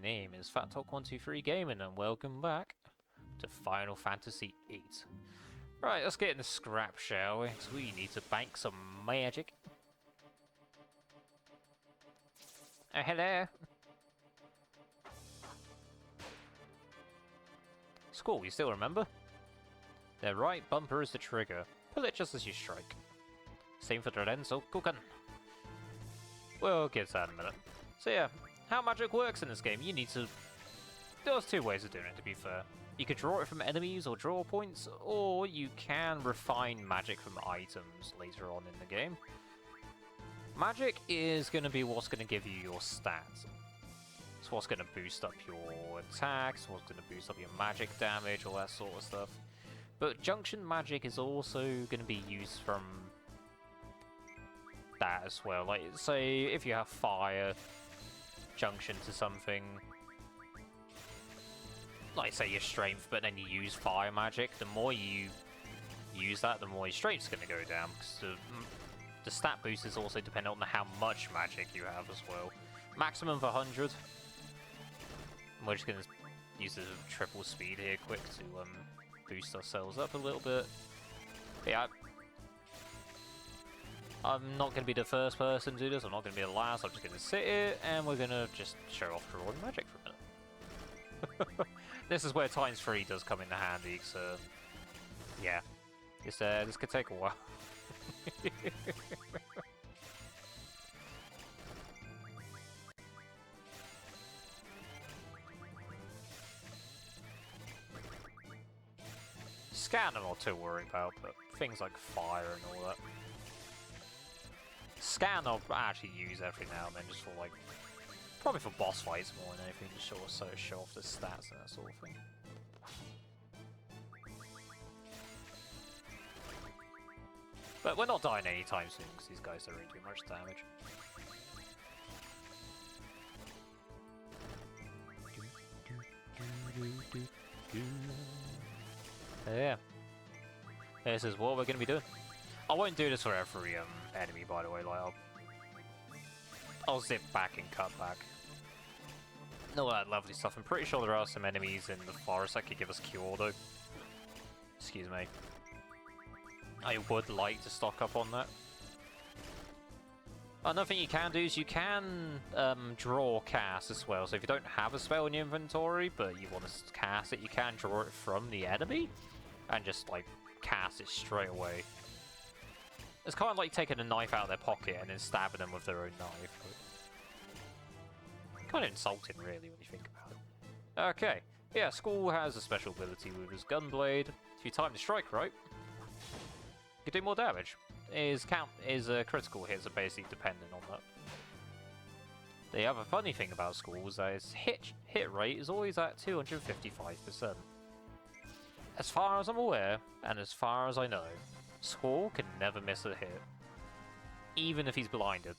name is FatTalk123 Gaming and welcome back to Final Fantasy VIII. Right, let's get in the scrap, shall we? Because we need to bank some magic. Oh, hello. School, you still remember? The right bumper is the trigger. Pull it just as you strike. Same for the Renzo Kukan. We'll get to that in a minute. So yeah, how magic works in this game, you need to... There's two ways of doing it, to be fair. You could draw it from enemies or draw points, or you can refine magic from items later on in the game. Magic is going to be what's going to give you your stats. It's what's going to boost up your attacks, what's going to boost up your magic damage, all that sort of stuff. But junction magic is also going to be used from that as well. Like, say, if you have fire junction to something, like say your strength, but then you use fire magic, the more you use that, the more your strength's going to go down, because the stat boost is also dependent on how much magic you have as well. Maximum of 100. We're just going to use the triple speed here quick to boost ourselves up a little bit. But yeah, I'm not going to be the first person to do this, I'm not going to be the last, I'm just going to sit here and we're going to just show off drawing magic for a minute. This is where ×3 does come into handy, so yeah, this could take a while. Scan I'm not too worried about, but things like fire and all that. Scan I'll actually use every now and then, just for like, probably for boss fights more than anything, to show off the stats and that sort of thing. But we're not dying anytime soon, because these guys don't really do much damage. Yeah. This is what we're going to be doing. I won't do this for every enemy, by the way. Like, I'll zip back and cut back. All that lovely stuff. I'm pretty sure there are some enemies in the forest that could give us cure, though. Excuse me. I would like to stock up on that. Another thing you can do is you can draw cast as well. So if you don't have a spell in your inventory, but you want to cast it, you can draw it from the enemy and just like cast it straight away. It's kind of like taking a knife out of their pocket and then stabbing them with their own knife. Kind of insulting, really, when you think about it. Okay, yeah, Skull has a special ability with his Gunblade. If you time the strike right, you can do more damage. His critical hits are basically dependent on that. The other funny thing about Skull is that his hit rate is always at 255%. As far as I'm aware, and as far as I know, Skull can never miss a hit, even if he's blinded.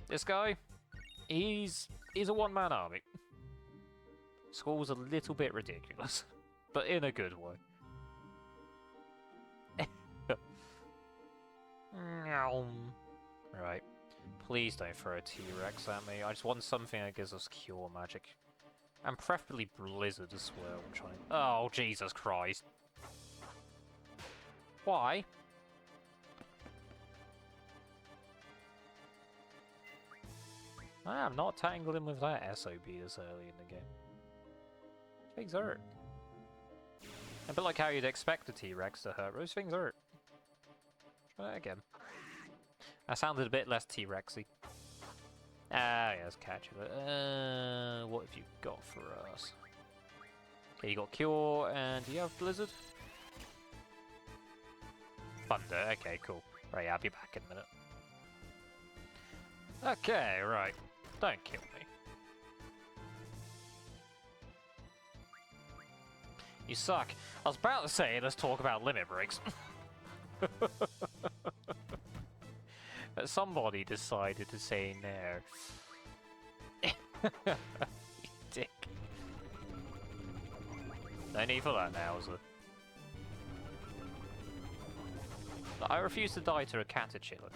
This guy, he's a one-man army. Skull's a little bit ridiculous, but in a good way. Right. Please don't throw a T-Rex at me. I just want something that gives us cure magic. And preferably Blizzard as well. I'm trying. Oh, Jesus Christ. Why? I'm not tangling with that SOB this early in the game. Things hurt. A bit like how you'd expect a T-Rex to hurt. Those things hurt. Try that again. That sounded a bit less T-Rexy. Ah, yes, catch it. What have you got for us? Okay, you got Cure, and do you have Blizzard? Thunder, okay, cool. Right, I'll be back in a minute. Okay, right. Don't kill me. You suck. I was about to say, let's talk about limit breaks. But somebody decided to say no. You dick. No need for that now, is there? I refuse to die to a caterpillar.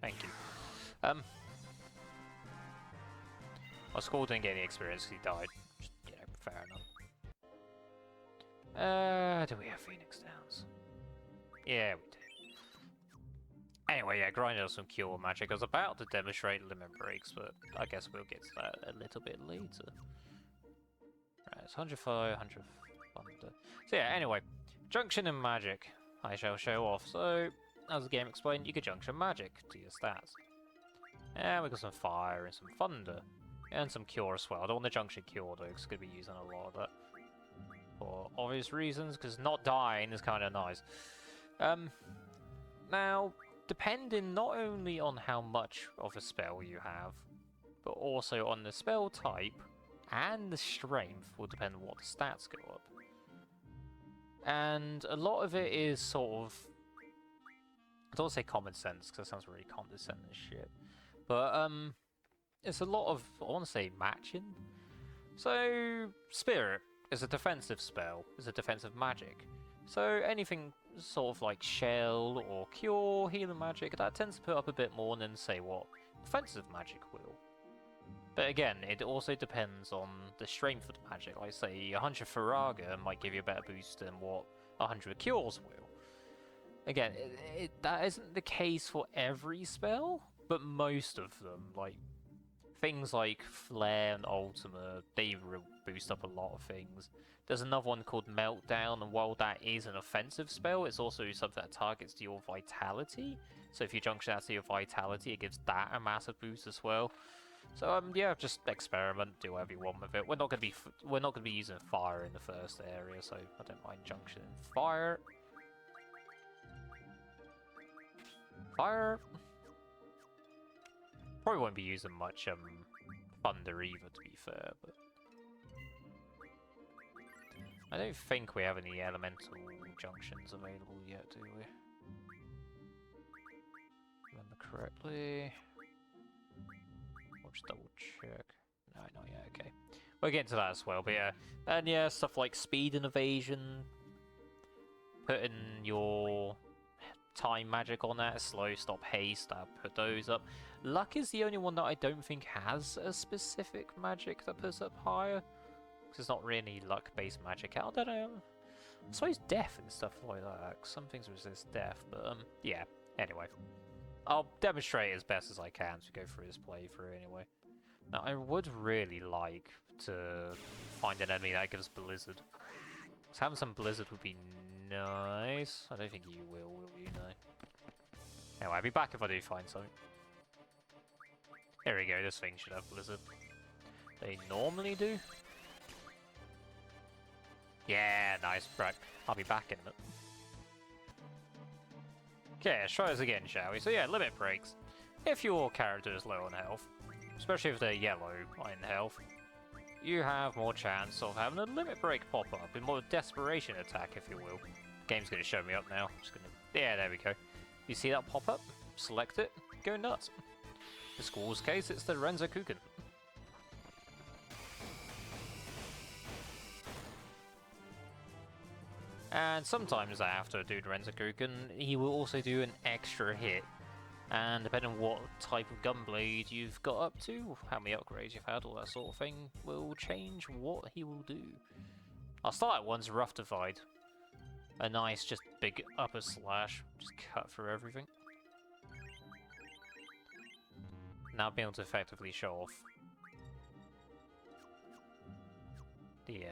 Thank you. Our school didn't get any experience because he died. Just, you know, fair enough. Do we have Phoenix Downs? Yeah, we do. Anyway, yeah, grinding out some cure magic. I was about to demonstrate limit breaks, but I guess we'll get to that a little bit later. Right, it's 100 fire, 100 thunder. So yeah, anyway, junction and magic I shall show off. So, as the game explained, you can junction magic to your stats. And we got some fire and some thunder. And some cure as well. I don't want the junction cure though, because it's going to be using a lot of that. For obvious reasons, because not dying is kind of nice. Now, depending not only on how much of a spell you have, but also on the spell type and the strength will depend on what the stats go up. And a lot of it is sort of, I don't want to say common sense because that sounds really condescending as shit, but it's a lot of, I want to say, matching. So spirit is a defensive spell, is a defensive magic. So anything sort of like shell or cure, healing magic, that tends to put up a bit more than, say, what defensive magic will. But again, it also depends on the strength of the magic. Like say, 100 Faraga might give you a better boost than what 100 cures will. Again, that isn't the case for every spell, but most of them, like things like Flare and Ultima, they boost up a lot of things. There's another one called Meltdown, and while that is an offensive spell, it's also something that targets your vitality. So if you junction that to your vitality, it gives that a massive boost as well. So yeah, just experiment, do whatever you want with it. We're not gonna be using fire in the first area, so I don't mind junctioning fire. Fire. Probably won't be using much thunder either, to be fair, but I don't think we have any elemental junctions available yet, do we? Remember correctly? We'll just double check. No, not yet, okay. We'll get into that as well, but yeah. And yeah, stuff like speed and evasion, putting your time magic on that, slow, stop, haste, I'll put those up. Luck is the only one that I don't think has a specific magic that puts up higher. Because it's not really luck-based magic. I don't know. I suppose death and stuff like that. Some things resist death, but yeah. Anyway, I'll demonstrate as best as I can to go through this playthrough anyway. Now, I would really like to find an enemy that gives Blizzard. Because having some Blizzard would be nice. I don't think you will you, no? Anyway, I'll be back if I do find something. There we go, this thing should have Blizzard. They normally do. Yeah, nice. Right, I'll be back in a minute. Okay, let's try this again, shall we? So yeah, limit breaks. If your character is low on health, especially if they're yellow in health, you have more chance of having a limit break pop up, a more desperation attack, if you will. Game's going to show me up now. Just gonna... Yeah, there we go. You see that pop up? Select it. Go nuts. In the school's case, it's the Renzo Kuken. And sometimes after doing Renzokuken, he will also do an extra hit. And depending on what type of gunblade you've got up to, how many upgrades you've had, all that sort of thing, will change what he will do. I'll start at one's Rough Divide. A nice, just big upper slash, just cut through everything. Now being able to effectively show off the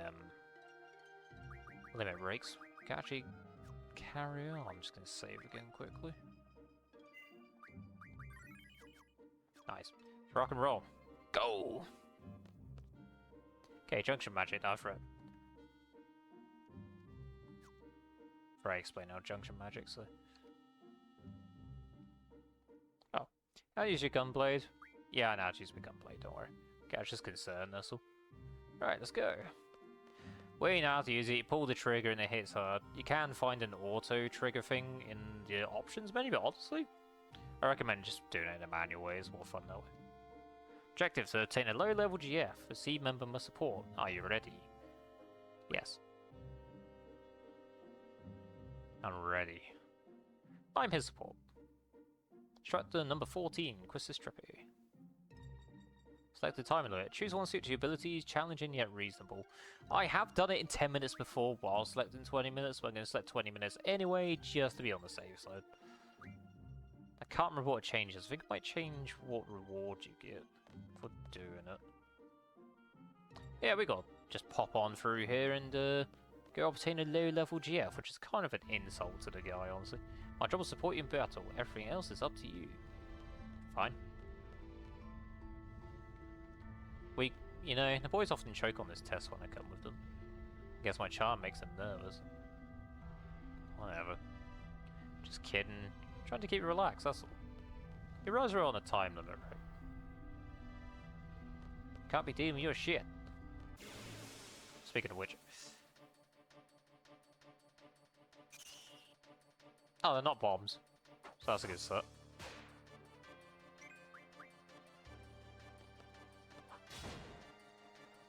limit breaks. Can actually carry on. I'm just going to save again quickly. Nice. Rock and roll. Go! Okay, junction magic now for it. Before I explain how junction magic, so... Oh. I'll use your gunblade. Yeah, I know how to use my gunblade, don't worry. Okay, I was just concerned, that's all. Right, let's go. Well, you know how to use it, you pull the trigger and it hits hard. You can find an auto trigger thing in the options menu, but honestly, I recommend just doing it in a manual way, it's more fun that way. Objective to obtain a low level GF, a C member must support. Are you ready? Yes. I'm ready. I'm his support. Instructor number 14, Quistis Trippy. Select the time limit. Choose one suited to your abilities, challenging yet reasonable. I have done it in 10 minutes before while selecting 20 minutes, but I'm going to select 20 minutes anyway, just to be on the safe side. I can't remember what it changes. I think it might change what reward you get for doing it. Yeah, we got just pop on through here and go obtain a low-level GF, which is kind of an insult to the guy, honestly. My job will support you in battle. Everything else is up to you. Fine. You know, the boys often choke on this test when I come with them. I guess my charm makes them nervous. Whatever. Just kidding. Trying to keep you relaxed, that's all. You realize we're on a time limit, right? Can't be dealing with your shit. Speaking of which. Oh, they're not bombs. So that's a good start.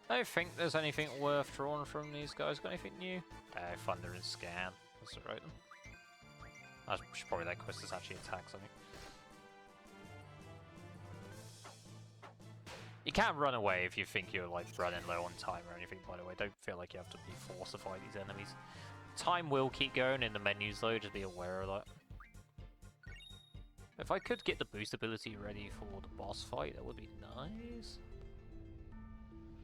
I don't think there's anything worth drawing from these guys. Got anything new? Thunder and Scan. That's right then. I should probably let Quistis actually attack something. You can't run away if you think you're like running low on time or anything, by the way. Don't feel like you have to be forced to fight these enemies. Time will keep going in the menus though, just be aware of that. If I could get the boost ability ready for the boss fight, that would be nice.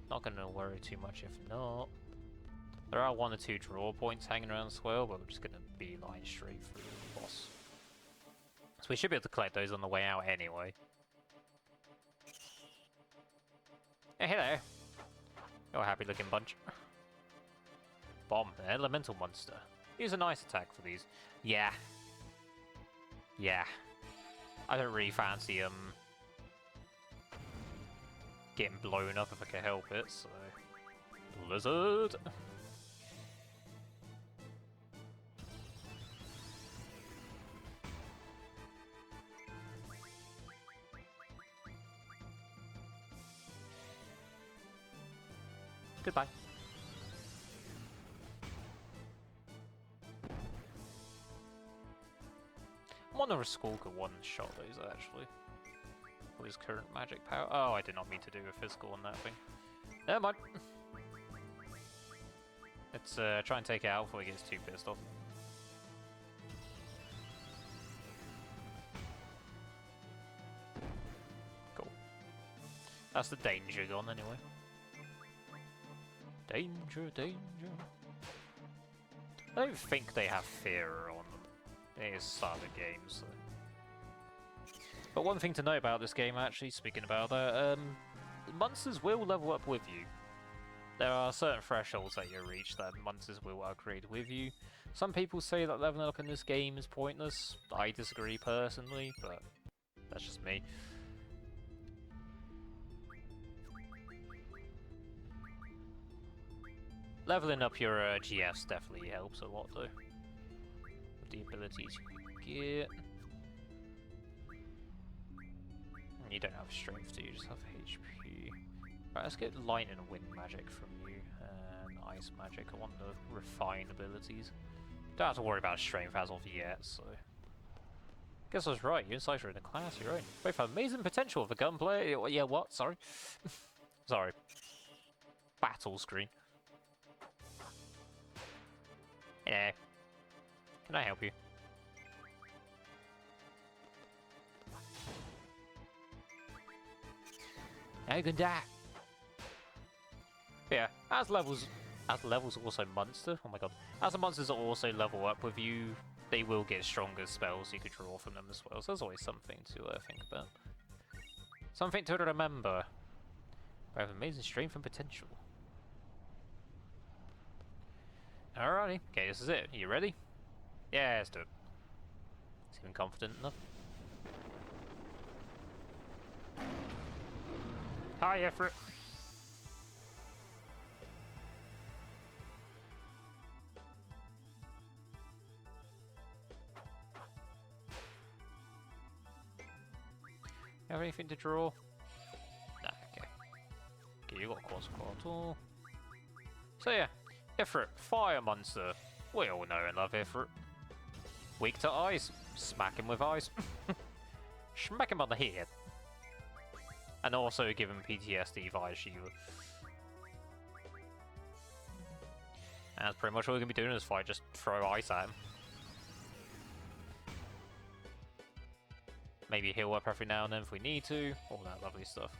Not gonna worry too much if not. There are 1 or 2 draw points hanging around as well, but we're just gonna beeline straight through the boss. So we should be able to collect those on the way out anyway. Hey, hello. You're a happy looking bunch. Bomb, an elemental monster. Use a nice attack for these. Yeah. Yeah. I don't really fancy getting blown up if I can help it, so... Blizzard! Goodbye. I wonder if Skull could one-shot those, actually. With his current magic power. Oh, I did not mean to do a physical on that thing. Never mind. Let's try and take it out before he gets too pissed off. Cool. That's the danger gone anyway. Danger, danger. I don't think they have fear on them. It is start of the game, so... But one thing to note about this game, actually, speaking about that, monsters will level up with you. There are certain thresholds that you reach that monsters will upgrade with you. Some people say that leveling up in this game is pointless. I disagree personally, but that's just me. Leveling up your GFs definitely helps a lot, though. With the abilities you get. You don't have strength, do you? Just have HP. Right, let's get lightning and wind magic from you, and ice magic. I want the refined abilities. Don't have to worry about strength as of yet, so... Guess I was right, you and Cypher are in a class your own. Both have amazing potential for gunplay. Yeah, what? Sorry. Sorry. Battle screen. Yeah. Can I help you? Now you can die. Yeah, as levels also monster. Oh my god. As the monsters also level up with you, they will get stronger spells you could draw from them as well. So there's always something to think about. Something to remember. I have amazing strength and potential. Alrighty. Okay, this is it. Are you ready? Yeah, let's do it. Seeming confident enough. Hi, Ifrit. You have anything to draw? Nah, okay. Okay, you got Quartz Quartal. So yeah, Ifrit, fire monster. We all know and love Ifrit. Weak to ice. Smack him with ice. Smack him on the head. And also give him PTSD via Shiva. And that's pretty much all we're going to be doing in this fight, just throw ice at him. Maybe heal up every now and then if we need to, all that lovely stuff.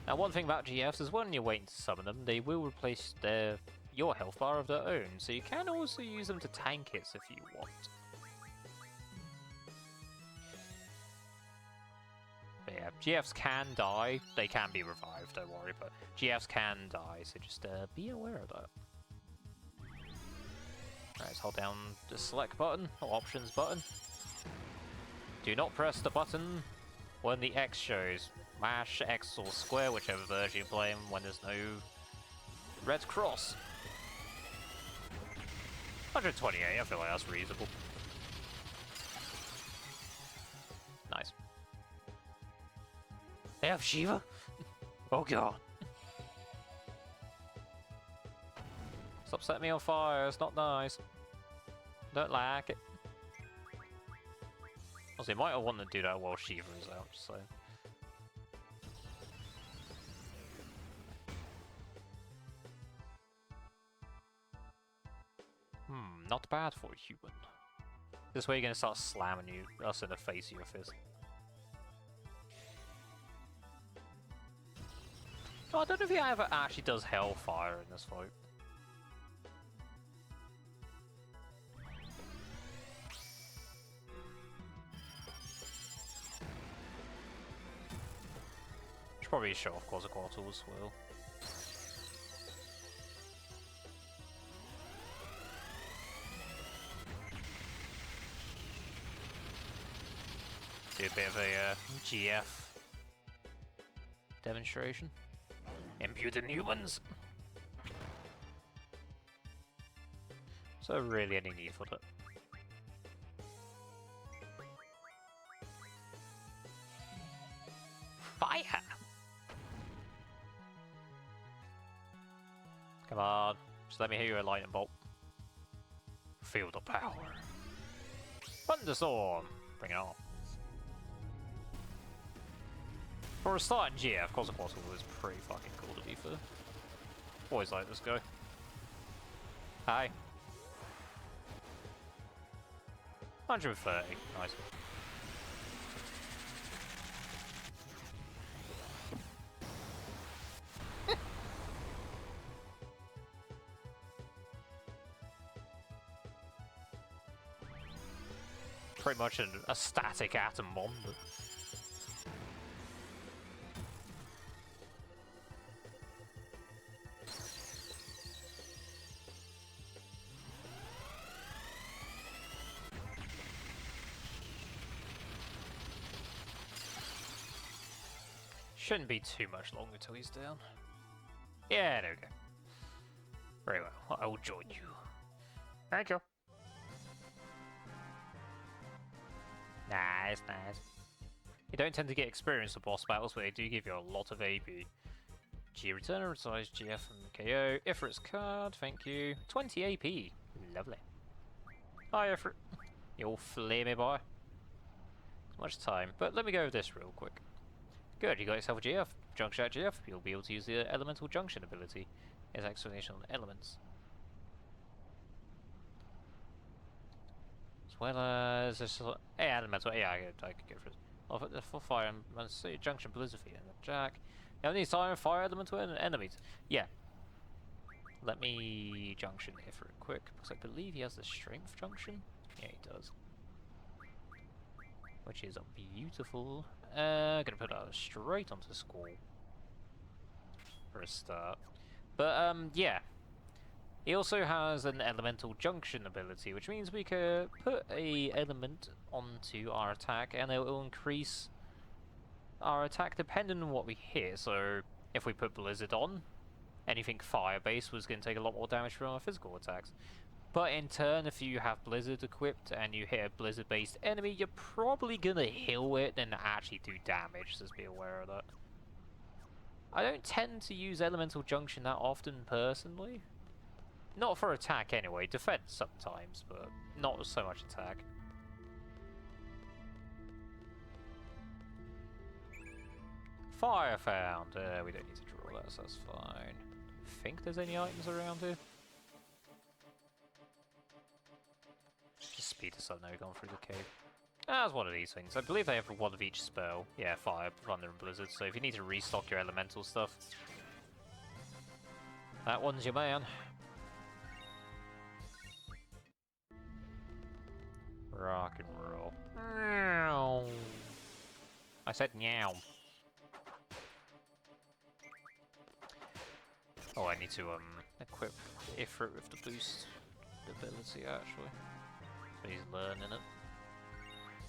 Now one thing about GFs is when you're waiting to summon them, they will replace your health bar of their own, so you can also use them to tank hits if you want. But yeah, GFs can die, they can be revived, don't worry, but GFs can die, so just be aware of that. Alright, let's hold down the select button, or options button. Do not press the button when the X shows. Mash X or square, whichever version you're playing, when there's no red cross. 128, I feel like that's reasonable. Nice. They have Shiva? Oh god. Stop setting me on fire, it's not nice. Don't like it. Also, you might have wanted to do that while Shiva is out, so... Not bad for a human. This way you're gonna start slamming us in the face of your fist. Oh, I don't know if he ever actually does Hellfire in this fight. Should probably show off Quetzalcoatl as well. Do a bit of a GF demonstration. Imputed humans! So really any need for that. Fire! Come on, just let me hit you a lightning bolt. Feel the power. Thunderstorm! Bring it on. For a starting GF, Quetzalcoatl was pretty fucking cool to be fair. Always like this guy. Hi. 130, nice. Pretty much a static atom bomb, but... Shouldn't be too much longer till he's down. Yeah, there we go. Very well, I will join you. Thank you. Nice, nice. You don't tend to get experience with boss battles, but they do give you a lot of AP. G returner, resize GF and KO. Ifrit's card, thank you. 20 AP. Lovely. Hi, Ifrit. You all flamey boy. Not much time, but let me go over this real quick. Good, you got yourself a GF. Junction at GF, you'll be able to use the Elemental Junction ability. Here's explanation on elements. As well as this elemental, yeah, I could go for it. Offer the full fire and see junction blizzard feet and jack. Now these siren fire elemental enemies. Yeah. Let me junction here for it quick, because I believe he has the strength junction. Yeah, he does. Which is beautiful. Gonna put that straight onto the score for a start. But yeah. He also has an elemental junction ability, which means we could put a element onto our attack and it will increase our attack depending on what we hit. So if we put Blizzard on, anything fire-based was going to take a lot more damage from our physical attacks. But in turn, if you have Blizzard equipped and you hit a Blizzard-based enemy, you're probably going to heal it and actually do damage, so just be aware of that. I don't tend to use Elemental Junction that often, personally. Not for attack anyway, defense sometimes, but not so much attack. Fire found. We don't need to draw that, so that's fine. Think there's any items around here? Just speed us up now, going through the cave. That's one of these things. I believe they have one of each spell. Yeah, fire, thunder, and blizzard. So if you need to restock your elemental stuff, that one's your man. Rock and roll. Meow. I said meow. Oh, I need to equip Ifrit with the boost ability actually. So he's learning it.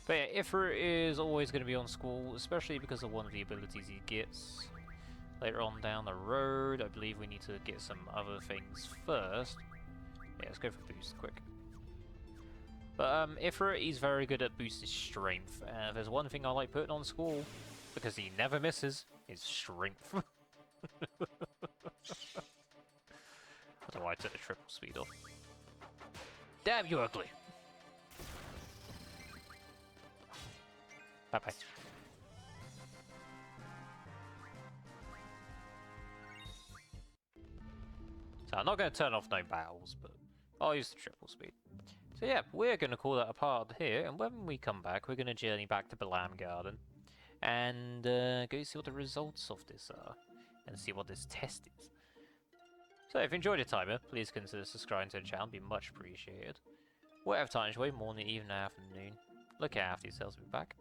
But yeah, Ifrit is always going to be on school, especially because of one of the abilities he gets. Later on down the road, I believe we need to get some other things first. Yeah, let's go for boost quick. But Ifrit, he's very good at boosting strength. And if there's one thing I like putting on school, because he never misses, is strength. That's why I took the triple speed off. Damn you ugly! Bye bye. So I'm not going to turn off no battles, but I'll use the triple speed. So yeah, we're going to call that a part here, and when we come back, we're going to journey back to Balam Garden and go see what the results of this are, and see what this test is. So if you enjoyed your timer, please consider subscribing to the channel, it'd be much appreciated. Whatever time you wait, morning, evening, afternoon, look after yourselves, we'll be back.